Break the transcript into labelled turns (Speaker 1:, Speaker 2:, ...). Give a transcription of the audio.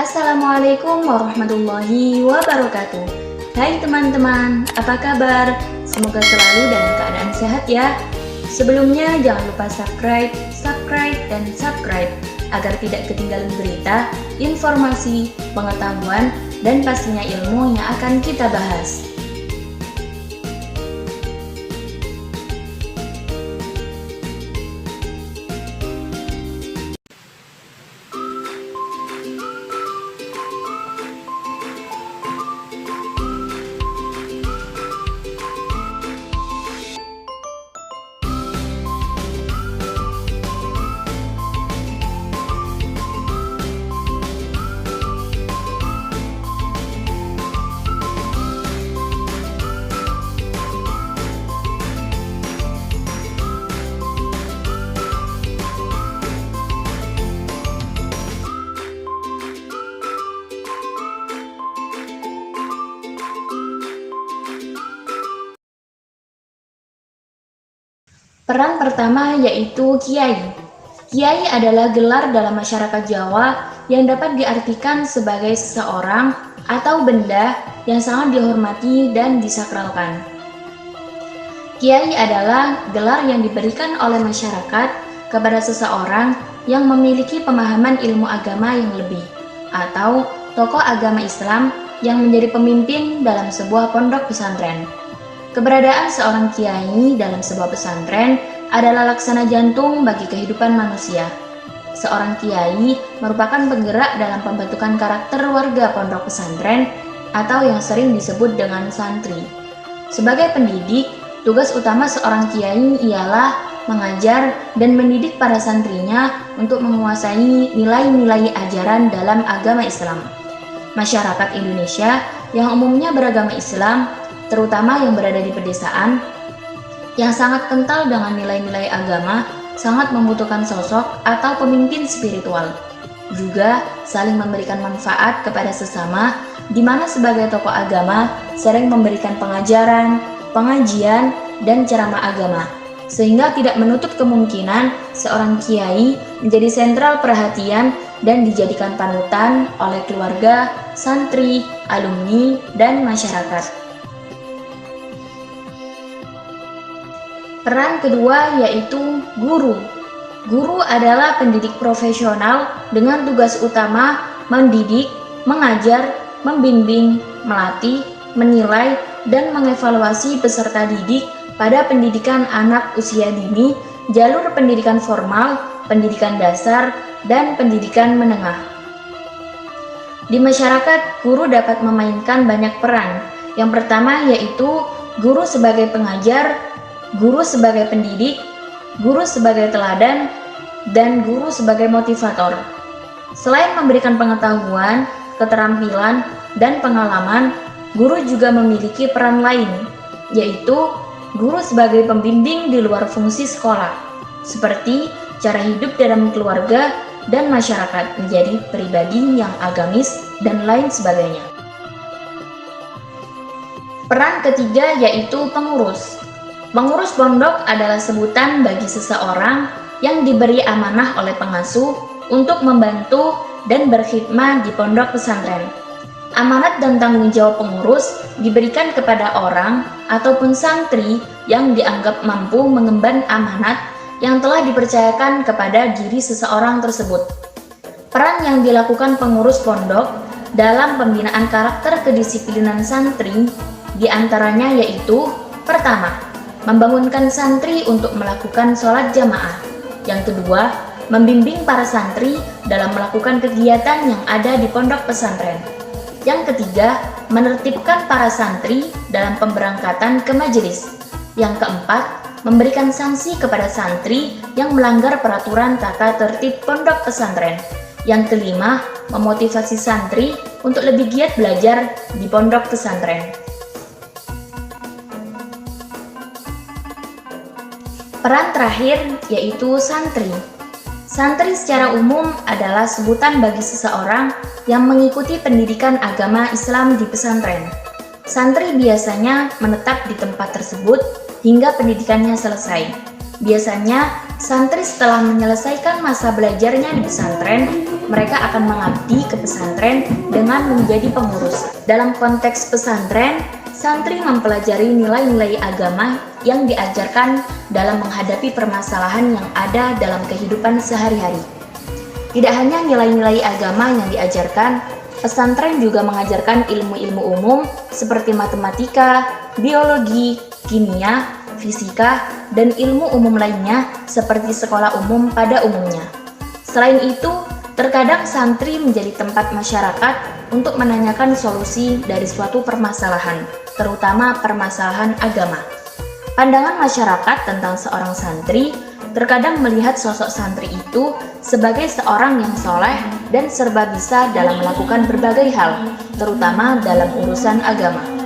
Speaker 1: Assalamualaikum warahmatullahi wabarakatuh. Hai teman-teman, apa kabar? Semoga selalu dalam keadaan sehat ya. Sebelumnya jangan lupa subscribe, dan subscribe agar tidak ketinggalan berita, informasi, pengetahuan, dan pastinya ilmu yang akan kita bahas. Peran pertama yaitu kiai. Kiai adalah gelar dalam masyarakat Jawa yang dapat diartikan sebagai seseorang atau benda yang sangat dihormati dan disakralkan. Kiai adalah gelar yang diberikan oleh masyarakat kepada seseorang yang memiliki pemahaman ilmu agama yang lebih, atau tokoh agama Islam yang menjadi pemimpin dalam sebuah pondok pesantren. Keberadaan seorang kiai dalam sebuah pesantren adalah laksana jantung bagi kehidupan manusia. Seorang kiai merupakan penggerak dalam pembentukan karakter warga pondok pesantren atau yang sering disebut dengan santri. Sebagai pendidik, tugas utama seorang kiai ialah mengajar dan mendidik para santrinya untuk menguasai nilai-nilai ajaran dalam agama Islam. Masyarakat Indonesia yang umumnya beragama Islam, terutama yang berada di pedesaan, yang sangat kental dengan nilai-nilai agama, sangat membutuhkan sosok atau pemimpin spiritual. Juga saling memberikan manfaat kepada sesama, di mana sebagai tokoh agama sering memberikan pengajaran, pengajian, dan ceramah agama, sehingga tidak menutup kemungkinan seorang kiai menjadi sentral perhatian dan dijadikan panutan oleh keluarga, santri, alumni, dan masyarakat. Peran kedua yaitu guru. Guru adalah pendidik profesional dengan tugas utama mendidik, mengajar, membimbing, melatih, menilai, dan mengevaluasi peserta didik pada pendidikan anak usia dini, jalur pendidikan formal, pendidikan dasar, dan pendidikan menengah. Di masyarakat, guru dapat memainkan banyak peran. Yang pertama yaitu guru sebagai pengajar, guru sebagai pendidik, guru sebagai teladan, dan guru sebagai motivator. Selain memberikan pengetahuan, keterampilan, dan pengalaman, guru juga memiliki peran lain, yaitu guru sebagai pembimbing di luar fungsi sekolah, seperti cara hidup dalam keluarga dan masyarakat menjadi pribadi yang agamis, dan lain sebagainya. Peran ketiga yaitu pengurus. Pengurus pondok adalah sebutan bagi seseorang yang diberi amanah oleh pengasuh untuk membantu dan berkhidmat di pondok pesantren. Amanat dan tanggung jawab pengurus diberikan kepada orang ataupun santri yang dianggap mampu mengemban amanat yang telah dipercayakan kepada diri seseorang tersebut. Peran yang dilakukan pengurus pondok dalam pembinaan karakter kedisiplinan santri diantaranya yaitu: pertama, membangunkan santri untuk melakukan sholat jamaah. Yang kedua, membimbing para santri dalam melakukan kegiatan yang ada di pondok pesantren. Yang ketiga, menertibkan para santri dalam pemberangkatan ke majelis. Yang keempat, memberikan sanksi kepada santri yang melanggar peraturan tata tertib pondok pesantren. Yang kelima, memotivasi santri untuk lebih giat belajar di pondok pesantren. Peran terakhir yaitu santri. Santri secara umum adalah sebutan bagi seseorang yang mengikuti pendidikan agama Islam di pesantren. Santri biasanya menetap di tempat tersebut hingga pendidikannya selesai. Biasanya, santri setelah menyelesaikan masa belajarnya di pesantren, mereka akan mengabdi ke pesantren dengan menjadi pengurus. Dalam konteks pesantren, santri mempelajari nilai-nilai agama yang diajarkan dalam menghadapi permasalahan yang ada dalam kehidupan sehari-hari. Tidak hanya nilai-nilai agama yang diajarkan, pesantren juga mengajarkan ilmu-ilmu umum seperti matematika, biologi, kimia, fisika, dan ilmu umum lainnya seperti sekolah umum pada umumnya. Selain itu, terkadang santri menjadi tempat masyarakat untuk menanyakan solusi dari suatu permasalahan, terutama permasalahan agama. Pandangan masyarakat tentang seorang santri terkadang melihat sosok santri itu sebagai seorang yang soleh dan serba bisa dalam melakukan berbagai hal, terutama dalam urusan agama.